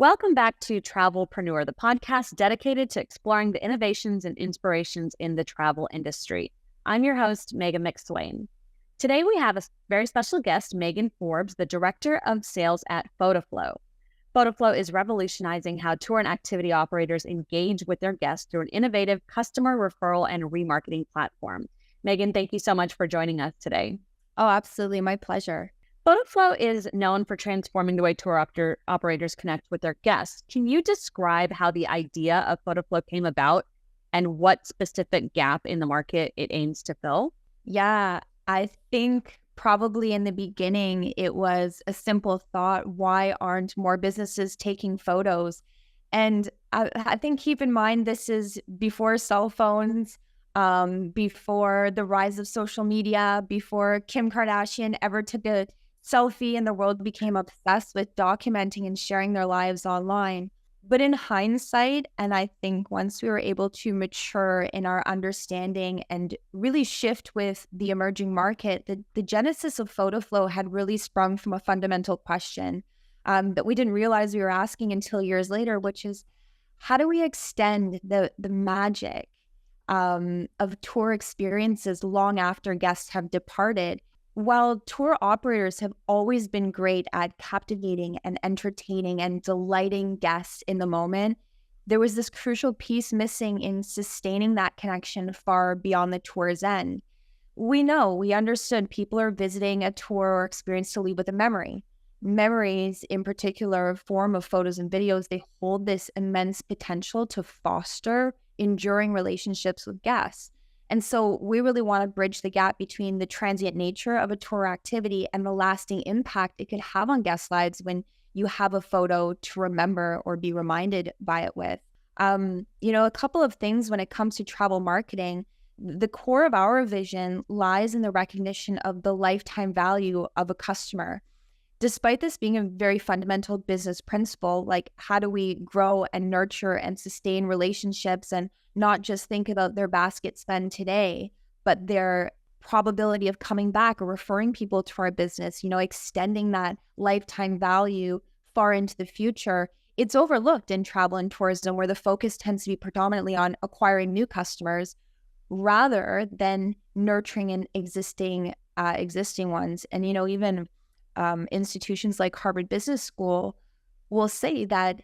Welcome back to Travelpreneur, the podcast dedicated to exploring the innovations and inspirations in the travel industry. I'm your host, Meghan McSwain. Today we have a very special guest, Meghan Forbes, the Director of Sales at Fotaflo. Fotaflo is revolutionizing how tour and activity operators engage with their guests through an innovative customer referral and remarketing platform. Meghan, thank you so much for joining us today. Oh, absolutely. My pleasure. Fotaflo is known for transforming the way tour operators connect with their guests. Can you describe how the idea of Fotaflo came about and what specific gap in the market it aims to fill? Yeah, I think probably in the beginning, it was a simple thought. Why aren't more businesses taking photos? And I think keep in mind, this is before cell phones, before the rise of social media, before Kim Kardashian ever took a selfie and the world became obsessed with documenting and sharing their lives online. But in hindsight, and I think once we were able to mature in our understanding and really shift with the emerging market, the genesis of Fotaflo had really sprung from a fundamental question that we didn't realize we were asking until years later, which is, how do we extend the magic of tour experiences long after guests have departed? While tour operators have always been great at captivating and entertaining and delighting guests in the moment, there was this crucial piece missing in sustaining that connection far beyond the tour's end. We understood people are visiting a tour or experience to leave with a memory. Memories, in particular, form of photos and videos, they hold this immense potential to foster enduring relationships with guests. And so we really want to bridge the gap between the transient nature of a tour activity and the lasting impact it could have on guest lives when you have a photo to remember or be reminded by it with. A couple of things when it comes to travel marketing, the core of our vision lies in the recognition of the lifetime value of a customer. Despite this being a very fundamental business principle, like how do we grow and nurture and sustain relationships and not just think about their basket spend today, but their probability of coming back or referring people to our business, extending that lifetime value far into the future, it's overlooked in travel and tourism, where the focus tends to be predominantly on acquiring new customers rather than nurturing and existing ones. And, even institutions like Harvard Business School will say that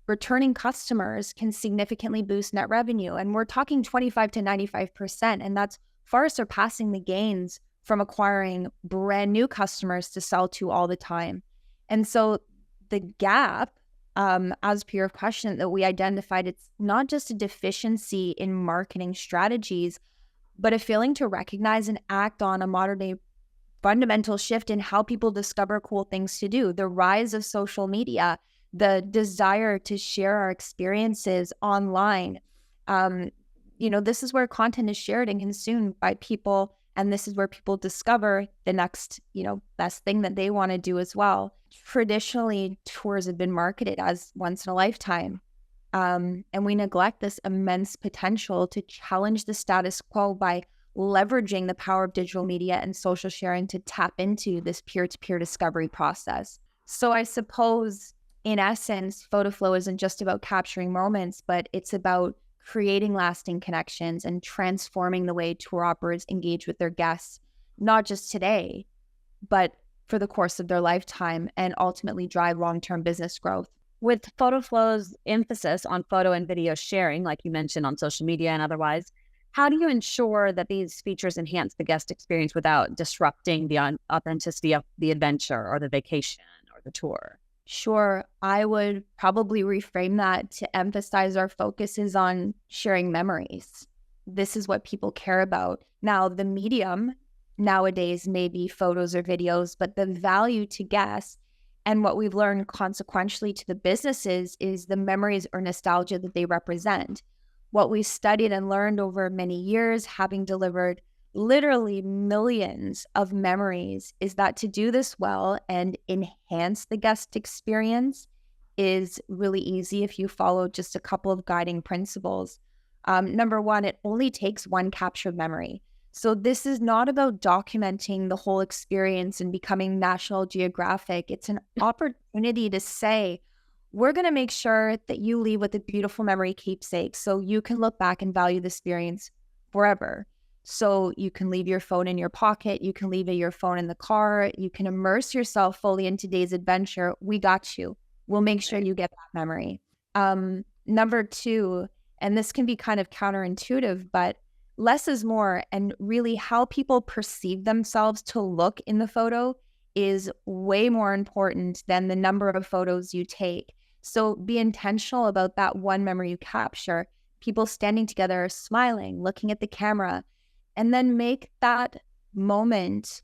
returning customers can significantly boost net revenue. And we're talking 25 to 95%. And that's far surpassing the gains from acquiring brand new customers to sell to all the time. And so the gap, as per your question, that we identified, it's not just a deficiency in marketing strategies, but a failing to recognize and act on a modern day fundamental shift in how people discover cool things to do. The rise of social media, the desire to share our experiences online. This is where content is shared and consumed by people. And this is where people discover the next, best thing that they want to do as well. Traditionally, tours have been marketed as once in a lifetime. And we neglect this immense potential to challenge the status quo by leveraging the power of digital media and social sharing to tap into this peer-to-peer discovery process. So I suppose, in essence, Fotaflo isn't just about capturing moments, but it's about creating lasting connections and transforming the way tour operators engage with their guests, not just today, but for the course of their lifetime, and ultimately drive long-term business growth. With Fotaflo's emphasis on photo and video sharing, like you mentioned on social media and otherwise, how do you ensure that these features enhance the guest experience without disrupting the authenticity of the adventure or the vacation or the tour? Sure. I would probably reframe that to emphasize our focus is on sharing memories. This is what people care about. Now, the medium nowadays may be photos or videos, but the value to guests and what we've learned consequentially to the businesses is the memories or nostalgia that they represent. What we studied and learned over many years, having delivered literally millions of memories, is that to do this well and enhance the guest experience is really easy if you follow just a couple of guiding principles. Number one, it only takes one captured memory. So this is not about documenting the whole experience and becoming National Geographic. It's an opportunity to say, we're going to make sure that you leave with a beautiful memory keepsake so you can look back and value the experience forever. So you can leave your phone in your pocket, you can leave your phone in the car, you can immerse yourself fully in today's adventure. We got you. We'll make sure you get that memory. Number two, and this can be kind of counterintuitive, but less is more, and really how people perceive themselves to look in the photo is way more important than the number of photos you take. So be intentional about that one memory you capture, people standing together, smiling, looking at the camera, and then make that moment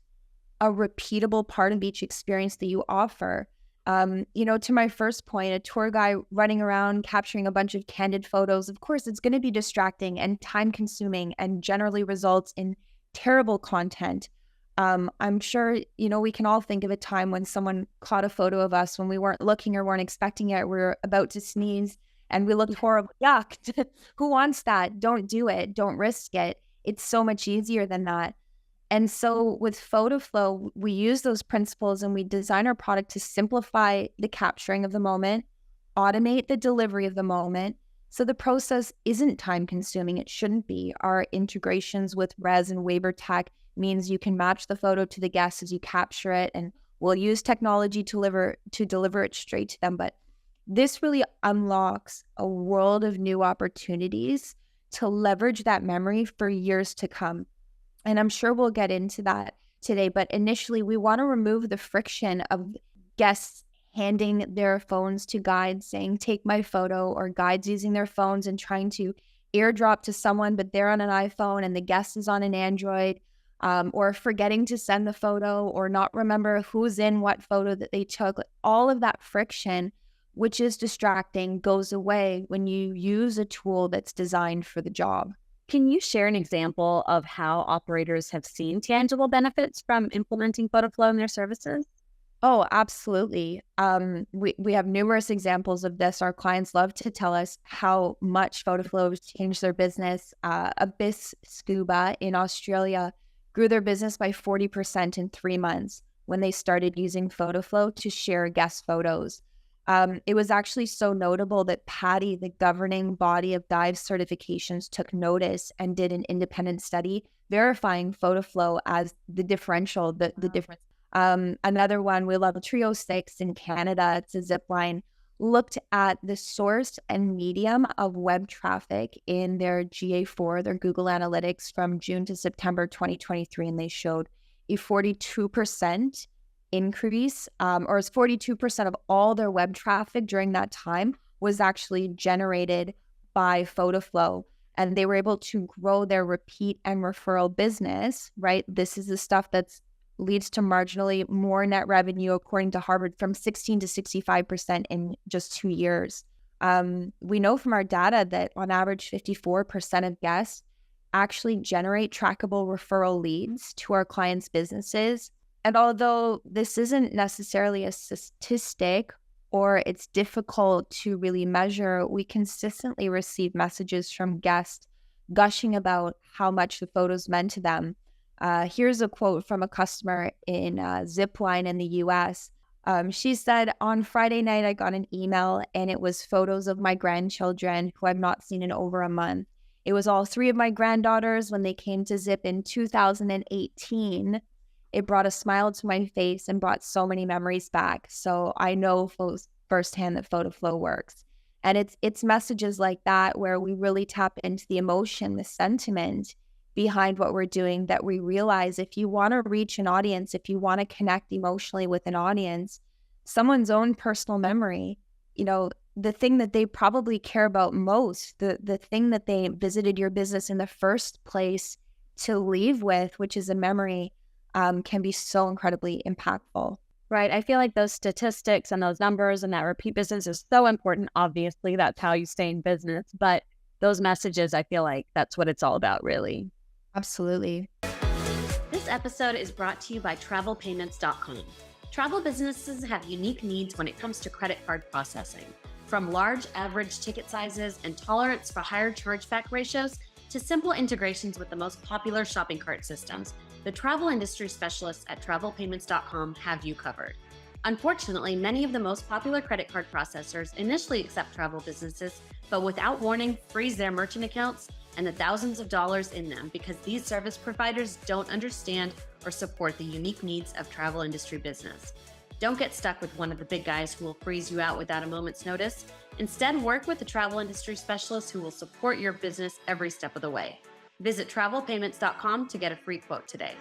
a repeatable part of each experience that you offer. To my first point, a tour guy running around capturing a bunch of candid photos, of course, it's going to be distracting and time consuming and generally results in terrible content. I'm sure, we can all think of a time when someone caught a photo of us when we weren't looking or weren't expecting it. We were about to sneeze and we looked horrible. Yuck. Who wants that? Don't do it. Don't risk it. It's so much easier than that. And so with Fotaflo, we use those principles and we design our product to simplify the capturing of the moment, automate the delivery of the moment. So the process isn't time consuming. It shouldn't be. Our integrations with Res and Waiver Tech means you can match the photo to the guest as you capture it, and we'll use technology to deliver it straight to them. But this really unlocks a world of new opportunities to leverage that memory for years to come. And I'm sure we'll get into that today. But initially, we want to remove the friction of guests handing their phones to guides saying, take my photo, or guides using their phones and trying to airdrop to someone, but they're on an iPhone and the guest is on an Android, or forgetting to send the photo or not remember who's in what photo that they took. All of that friction, which is distracting, goes away when you use a tool that's designed for the job. Can you share an example of how operators have seen tangible benefits from implementing Fotaflo in their services? Oh, absolutely. We have numerous examples of this. Our clients love to tell us how much Fotaflo has changed their business. Abyss Scuba in Australia grew their business by 40% in 3 months when they started using Fotaflo to share guest photos. It was actually so notable that PADI, the governing body of dive certifications, took notice and did an independent study verifying Fotaflo as the differential, the difference. Another one, we love Trio 6 in Canada. It's a zip line. Looked at the source and medium of web traffic in their GA4, their Google Analytics, from June to September 2023, and they showed a 42% increase, or 42% of all their web traffic during that time was actually generated by Fotaflo. And they were able to grow their repeat and referral business, right? This is the stuff that's leads to marginally more net revenue, according to Harvard, from 16 to 65% in just 2 years. We know from our data that on average, 54% of guests actually generate trackable referral leads to our clients' businesses. And although this isn't necessarily a statistic or it's difficult to really measure, we consistently receive messages from guests gushing about how much the photos meant to them. Here's a quote from a customer in Zipline in the US. She said, on Friday night, I got an email and it was photos of my grandchildren who I've not seen in over a month. It was all 3 of my granddaughters when they came to Zip in 2018. It brought a smile to my face and brought so many memories back. So I know firsthand that Fotaflo works. And it's messages like that where we really tap into the emotion, the sentiment behind what we're doing, that we realize if you want to reach an audience, if you want to connect emotionally with an audience, someone's own personal memory, the thing that they probably care about most, the thing that they visited your business in the first place to leave with, which is a memory, can be so incredibly impactful. Right. I feel like those statistics and those numbers and that repeat business is so important. Obviously, that's how you stay in business. But those messages, I feel like that's what it's all about, really. Absolutely. This episode is brought to you by TravelPayments.com. Travel businesses have unique needs when it comes to credit card processing. From large average ticket sizes and tolerance for higher chargeback ratios to simple integrations with the most popular shopping cart systems, the travel industry specialists at TravelPayments.com have you covered. Unfortunately, many of the most popular credit card processors initially accept travel businesses, but without warning, freeze their merchant accounts and the thousands of dollars in them because these service providers don't understand or support the unique needs of travel industry business. Don't get stuck with one of the big guys who will freeze you out without a moment's notice. Instead, work with a travel industry specialist who will support your business every step of the way. Visit travelpayments.com to get a free quote today.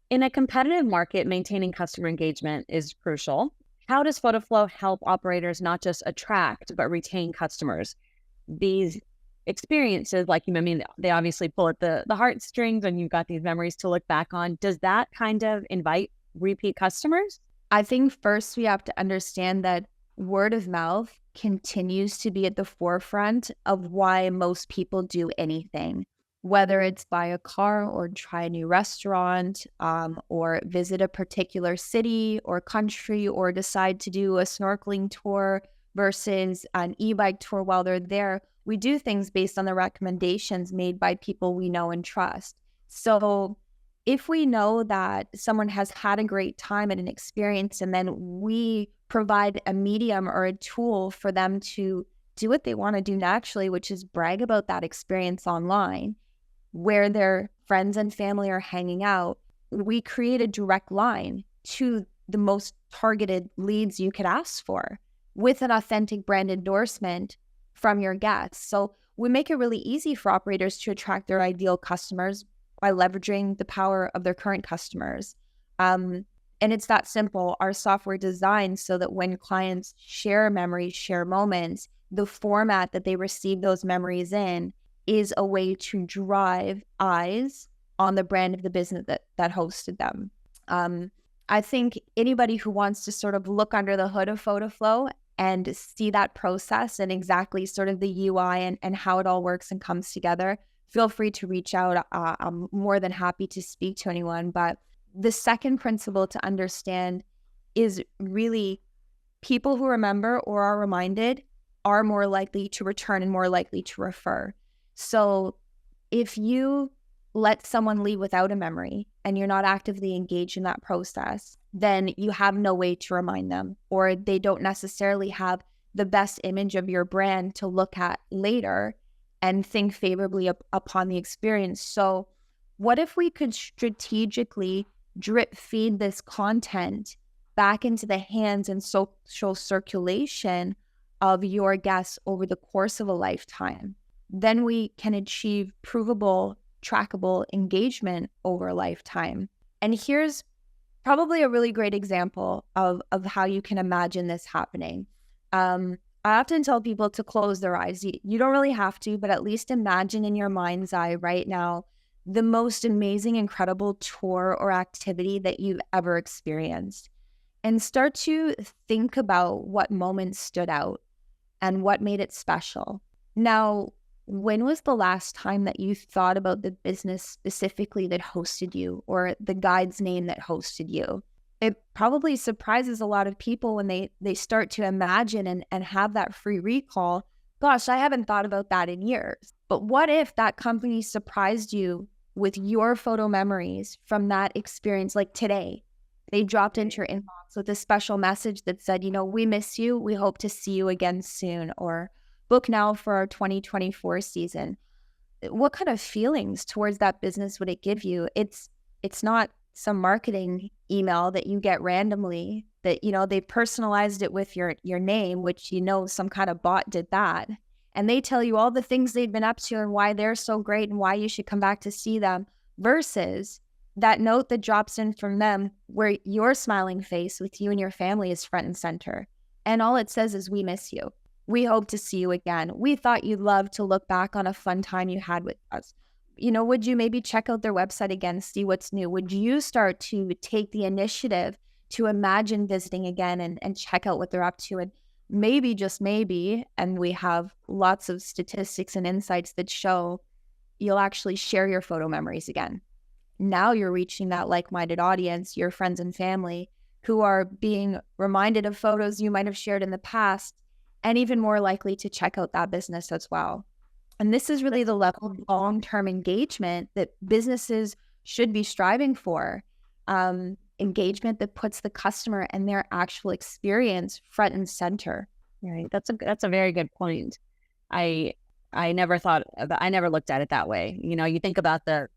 In a competitive market, maintaining customer engagement is crucial. How does Fotaflo help operators not just attract, but retain customers? These experiences, like you mean, they obviously pull at the heartstrings and you've got these memories to look back on. Does that kind of invite repeat customers? I think first we have to understand that word of mouth continues to be at the forefront of why most people do anything, whether it's buy a car or try a new restaurant, or visit a particular city or country, or decide to do a snorkeling tour versus an e-bike tour while they're there. We do things based on the recommendations made by people we know and trust. So if we know that someone has had a great time at an experience and then we provide a medium or a tool for them to do what they want to do naturally, which is brag about that experience online, where their friends and family are hanging out, we create a direct line to the most targeted leads you could ask for with an authentic brand endorsement from your guests. So we make it really easy for operators to attract their ideal customers by leveraging the power of their current customers. And it's that simple. Our software designed so that when clients share memories, share moments, the format that they receive those memories in is a way to drive eyes on the brand of the business that hosted them. I think anybody who wants to sort of look under the hood of Fotaflo and see that process and exactly sort of the UI and how it all works and comes together, feel free to reach out. I'm more than happy to speak to anyone. But the second principle to understand is really people who remember or are reminded are more likely to return and more likely to refer. So if you let someone leave without a memory and you're not actively engaged in that process, then you have no way to remind them, or they don't necessarily have the best image of your brand to look at later and think favorably upon the experience. So what if we could strategically drip feed this content back into the hands and social circulation of your guests over the course of a lifetime? Then we can achieve provable, trackable engagement over a lifetime. And here's probably a really great example of how you can imagine this happening. I often tell people to close their eyes. You don't really have to, but at least imagine in your mind's eye right now the most amazing, incredible tour or activity that you've ever experienced. And start to think about what moments stood out and what made it special. Now, when was the last time that you thought about the business specifically that hosted you or the guide's name that hosted you? It probably surprises a lot of people when they start to imagine and have that free recall. Gosh, I haven't thought about that in years. But what if that company surprised you with your photo memories from that experience, like today? They dropped into your inbox with a special message that said, we miss you. We hope to see you again soon. Or book now for our 2024 season. What kind of feelings towards that business would it give you? It's not some marketing email that you get randomly that, they personalized it with your name, which, some kind of bot did that. And they tell you all the things they've been up to and why they're so great and why you should come back to see them, versus that note that drops in from them where your smiling face with you and your family is front and center. And all it says is, we miss you. We hope to see you again. We thought you'd love to look back on a fun time you had with us. Would you maybe check out their website again, see what's new? Would you start to take the initiative to imagine visiting again and check out what they're up to? And maybe, just maybe, and we have lots of statistics and insights that show you'll actually share your photo memories again. Now you're reaching that like-minded audience, your friends and family, who are being reminded of photos you might have shared in the past, and even more likely to check out that business as well. And this is really the level of long-term engagement that businesses should be striving for. engagement that puts the customer and their actual experience front and center. Right. That's a very good point. I I never thought about, I never looked at it that way. You think about the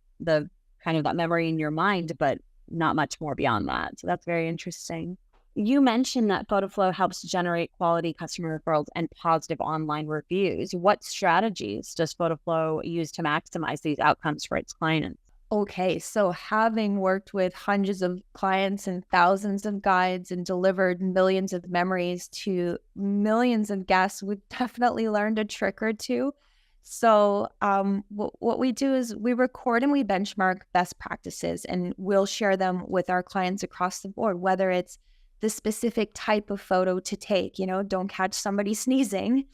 kind of that memory in your mind, but not much more beyond that. So that's very interesting. You mentioned that Fotaflo helps generate quality customer referrals and positive online reviews. What strategies does Fotaflo use to maximize these outcomes for its clients? Okay, so having worked with hundreds of clients and thousands of guides and delivered millions of memories to millions of guests, we've definitely learned a trick or two. So, what we do is we record and we benchmark best practices, and we'll share them with our clients across the board, whether it's the specific type of photo to take, don't catch somebody sneezing,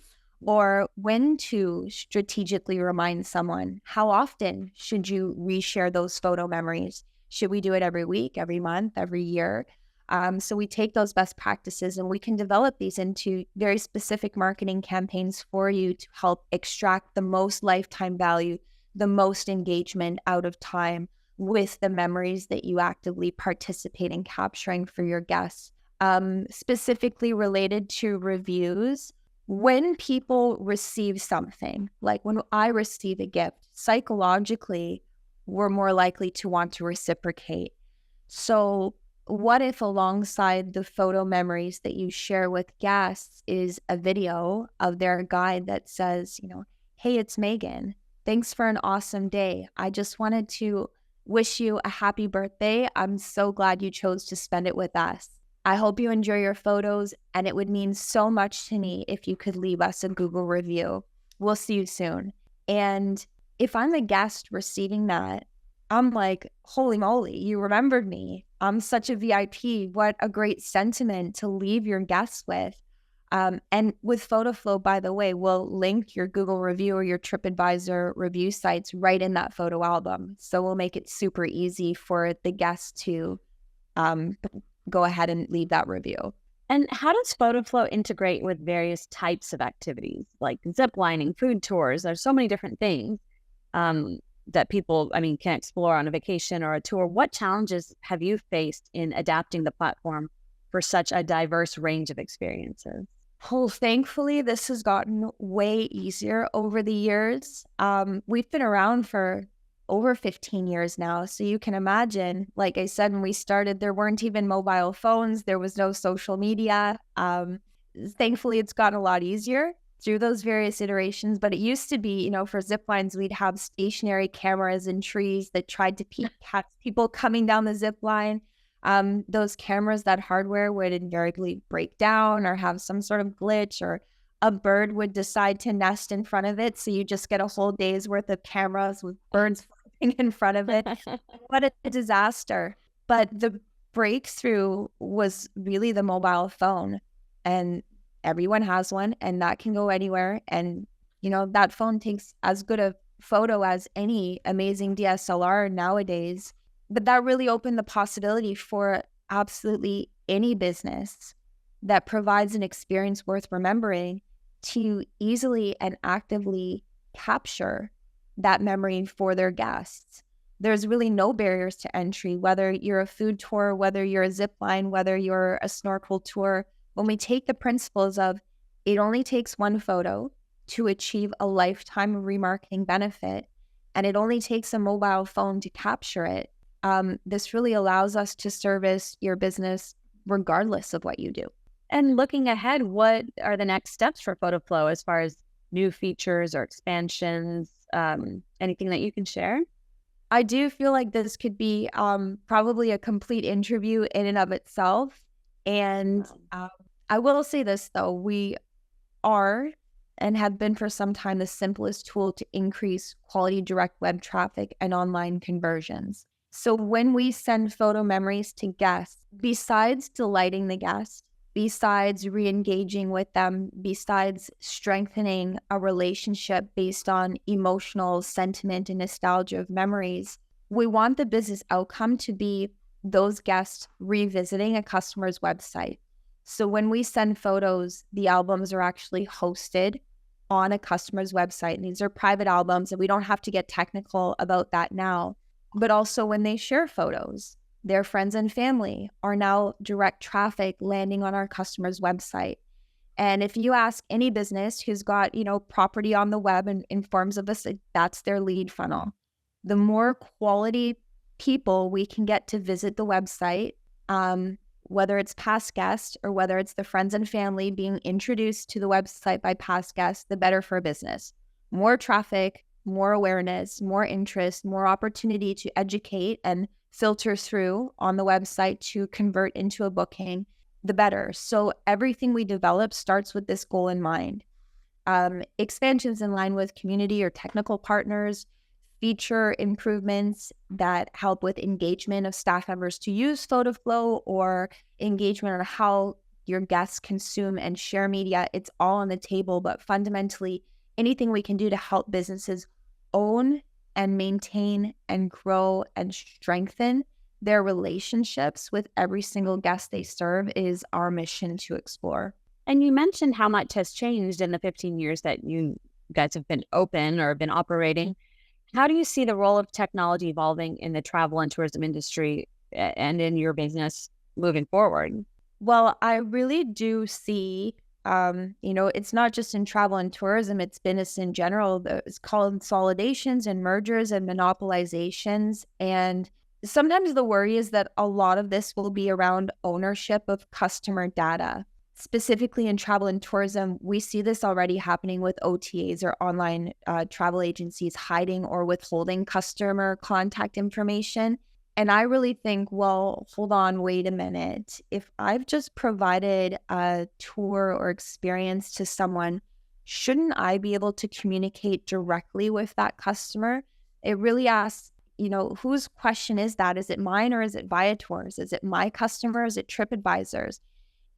or when to strategically remind someone. How often should you reshare those photo memories? Should we do it every week, every month, every year? So we take those best practices and we can develop these into very specific marketing campaigns for you to help extract the most lifetime value, the most engagement out of time with the memories that you actively participate in capturing for your guests. Specifically related to reviews, when people receive something, like when I receive a gift, psychologically, we're more likely to want to reciprocate. So what if alongside the photo memories that you share with guests is a video of their guide that says, hey, it's Meghan. Thanks for an awesome day. I just wanted to wish you a happy birthday. I'm so glad you chose to spend it with us. I hope you enjoy your photos, and it would mean so much to me if you could leave us a Google review. We'll see you soon. And if I'm a guest receiving that, I'm like, holy moly, you remembered me. I'm such a VIP. What a great sentiment to leave your guests with. And with Fotaflo, by the way, we'll link your Google review or your TripAdvisor review sites right in that photo album. So we'll make it super easy for the guests to go ahead and leave that review. And how does Fotaflo integrate with various types of activities like zip lining, food tours? There's so many different things that people, can explore on a vacation or a tour. What challenges have you faced in adapting the platform for such a diverse range of experiences? Oh, thankfully, this has gotten way easier over the years. We've been around for over 15 years now. So you can imagine, like I said, when we started, there weren't even mobile phones. There was no social media. Thankfully, it's gotten a lot easier through those various iterations. But it used to be, for zip lines, we'd have stationary cameras in trees that tried to catch people coming down the zip line. Those cameras, that hardware would invariably break down or have some sort of glitch, or a bird would decide to nest in front of it. So you just get a whole day's worth of cameras with birds flying in front of it. What a disaster. But the breakthrough was really the mobile phone. And everyone has one, and that can go anywhere. And, that phone takes as good a photo as any amazing DSLR nowadays. But that really opened the possibility for absolutely any business that provides an experience worth remembering to easily and actively capture that memory for their guests. There's really no barriers to entry, whether you're a food tour, whether you're a zip line, whether you're a snorkel tour. When we take the principles of it only takes one photo to achieve a lifetime of remarketing benefit, and it only takes a mobile phone to capture it, this really allows us to service your business regardless of what you do. And looking ahead, what are the next steps for Fotaflo as far as new features or expansions? Anything that you can share? I do feel like this could be probably a complete interview in and of itself. And I will say this, though. We are and have been for some time the simplest tool to increase quality direct web traffic and online conversions. So when we send photo memories to guests, besides delighting the guest, besides re-engaging with them, besides strengthening a relationship based on emotional sentiment and nostalgia of memories, we want the business outcome to be those guests revisiting a customer's website. So when we send photos, the albums are actually hosted on a customer's website. And these are private albums, and we don't have to get technical about that now. But also when they share photos, their friends and family are now direct traffic landing on our customer's website. And if you ask any business who's got, property on the web and in forms of this, that's their lead funnel. The more quality people we can get to visit the website, whether it's past guests or whether it's the friends and family being introduced to the website by past guests, the better for a business. More traffic, more awareness, more interest, more opportunity to educate and filter through on the website to convert into a booking, the better. So everything we develop starts with this goal in mind. Expansions in line with community or technical partners, feature improvements that help with engagement of staff members to use Fotaflo, or engagement on how your guests consume and share media. It's all on the table, but fundamentally, anything we can do to help businesses own and maintain and grow and strengthen their relationships with every single guest they serve is our mission to explore. And you mentioned how much has changed in the 15 years that you guys have been open or been operating. How do you see the role of technology evolving in the travel and tourism industry and in your business moving forward? Well, I really do see, it's not just in travel and tourism, it's business in general. It's consolidations and mergers and monopolizations. And sometimes the worry is that a lot of this will be around ownership of customer data. Specifically in travel and tourism, we see this already happening with OTAs or online travel agencies hiding or withholding customer contact information. And I really think, well, hold on, wait a minute. If I've just provided a tour or experience to someone, shouldn't I be able to communicate directly with that customer? It really asks, whose question is that? Is it mine or is it Viator's? Is it my customer? Is it TripAdvisor's?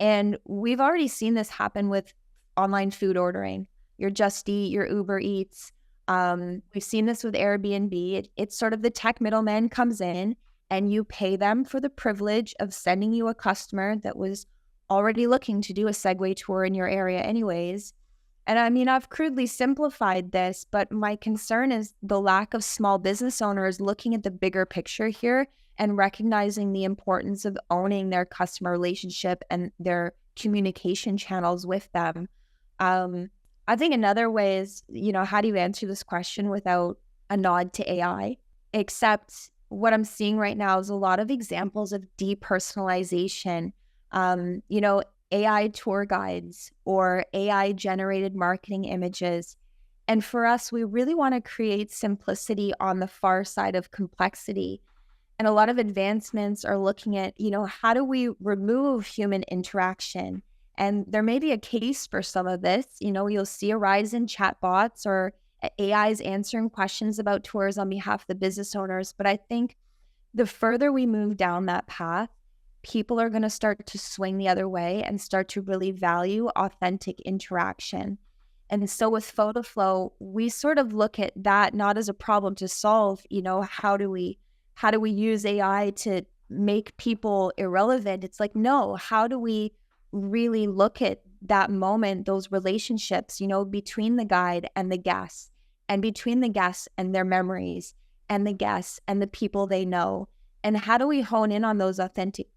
And we've already seen this happen with online food ordering, your Just Eat, your Uber Eats. We've seen this with Airbnb. It's sort of the tech middleman comes in and you pay them for the privilege of sending you a customer that was already looking to do a Segway tour in your area anyways. And I mean, I've crudely simplified this, but my concern is the lack of small business owners looking at the bigger picture here and recognizing the importance of owning their customer relationship and their communication channels with them. I think another way is, how do you answer this question without a nod to AI? Except what I'm seeing right now is a lot of examples of depersonalization, AI tour guides or AI generated marketing images. And for us, we really want to create simplicity on the far side of complexity. And a lot of advancements are looking at, how do we remove human interaction? And there may be a case for some of this. You'll see a rise in chatbots or AIs answering questions about tours on behalf of the business owners. But I think the further we move down that path, people are going to start to swing the other way and start to really value authentic interaction. And so with Fotaflo, we sort of look at that not as a problem to solve, how do we use AI to make people irrelevant? It's like, no, how do we really look at that moment, those relationships, between the guide and the guests, and between the guests and their memories, and the guests and the people they know? And how do we hone in on those authentic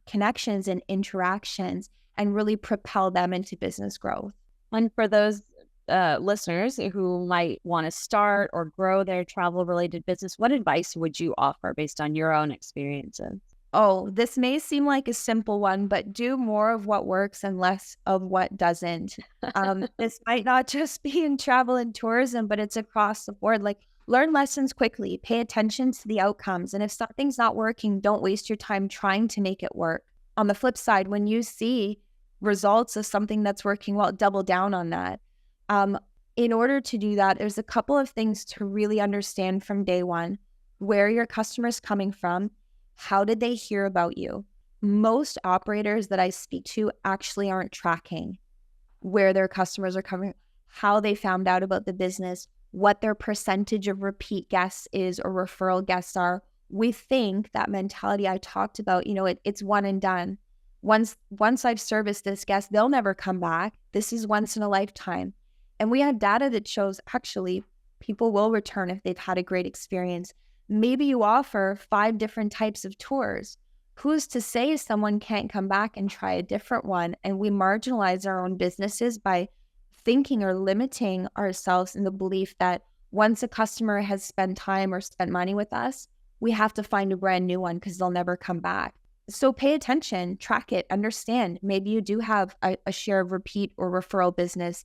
connections and interactions and really propel them into business growth? And for those listeners who might want to start or grow their travel-related business, what advice would you offer based on your own experiences? Oh, this may seem like a simple one, but do more of what works and less of what doesn't. This might not just be in travel and tourism, but it's across the board. Like, learn lessons quickly, pay attention to the outcomes. And if something's not working, don't waste your time trying to make it work. On the flip side, when you see results of something that's working well, double down on that. In order to do that, there's a couple of things to really understand from day one: where your customer's coming from, how did they hear about you? Most operators that I speak to actually aren't tracking where their customers are coming, how they found out about the business, what their percentage of repeat guests is or referral guests are. We think that mentality I talked about, it's one and done. Once I've serviced this guest, they'll never come back. This is once in a lifetime. And we have data that shows actually people will return if they've had a great experience. Maybe you offer 5 different types of tours. Who's to say someone can't come back and try a different one? And we marginalize our own businesses by thinking or limiting ourselves in the belief that once a customer has spent time or spent money with us, we have to find a brand new one because they'll never come back. So pay attention, track it, understand. Maybe you do have a share of repeat or referral business.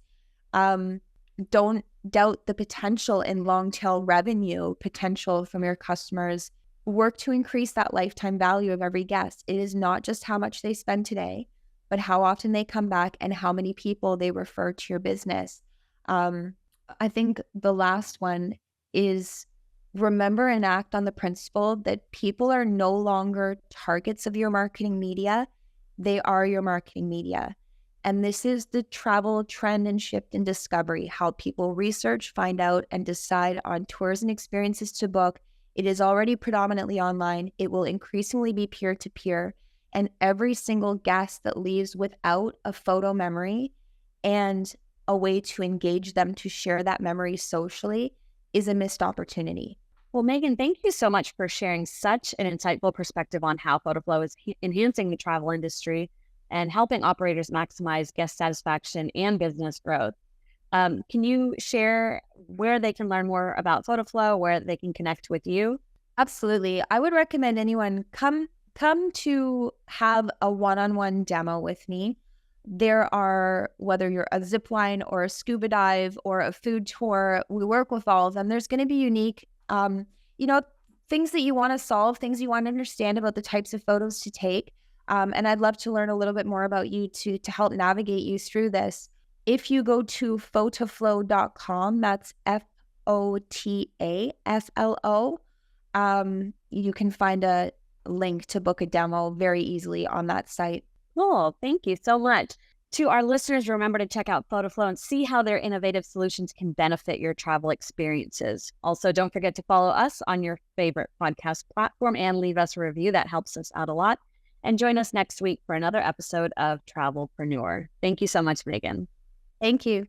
Don't doubt the potential in long tail revenue potential from your customers. Work to increase that lifetime value of every guest. It is not just how much they spend today, but how often they come back and how many people they refer to your business. I think the last one is remember and act on the principle that people are no longer targets of your marketing media. They are your marketing media. And this is the travel trend and shift in discovery, how people research, find out, and decide on tours and experiences to book. It is already predominantly online. It will increasingly be peer-to-peer. And every single guest that leaves without a photo memory and a way to engage them to share that memory socially is a missed opportunity. Well, Meghan, thank you so much for sharing such an insightful perspective on how Fotaflo is enhancing the travel industry and helping operators maximize guest satisfaction and business growth. Can you share where they can learn more about Fotaflo, where they can connect with you? Absolutely. I would recommend anyone come to have a one-on-one demo with me. There are, whether you're a zip line or a scuba dive or a food tour, we work with all of them. There's going to be unique, things that you want to solve, things you want to understand about the types of photos to take. And I'd love to learn a little bit more about you to help navigate you through this. If you go to fotaflo.com, that's Fotaflo, you can find a link to book a demo very easily on that site. Cool. Thank you so much. To our listeners, remember to check out Fotaflo and see how their innovative solutions can benefit your travel experiences. Also, don't forget to follow us on your favorite podcast platform and leave us a review. That helps us out a lot. And join us next week for another episode of Travelpreneur. Thank you so much, Meghan. Thank you.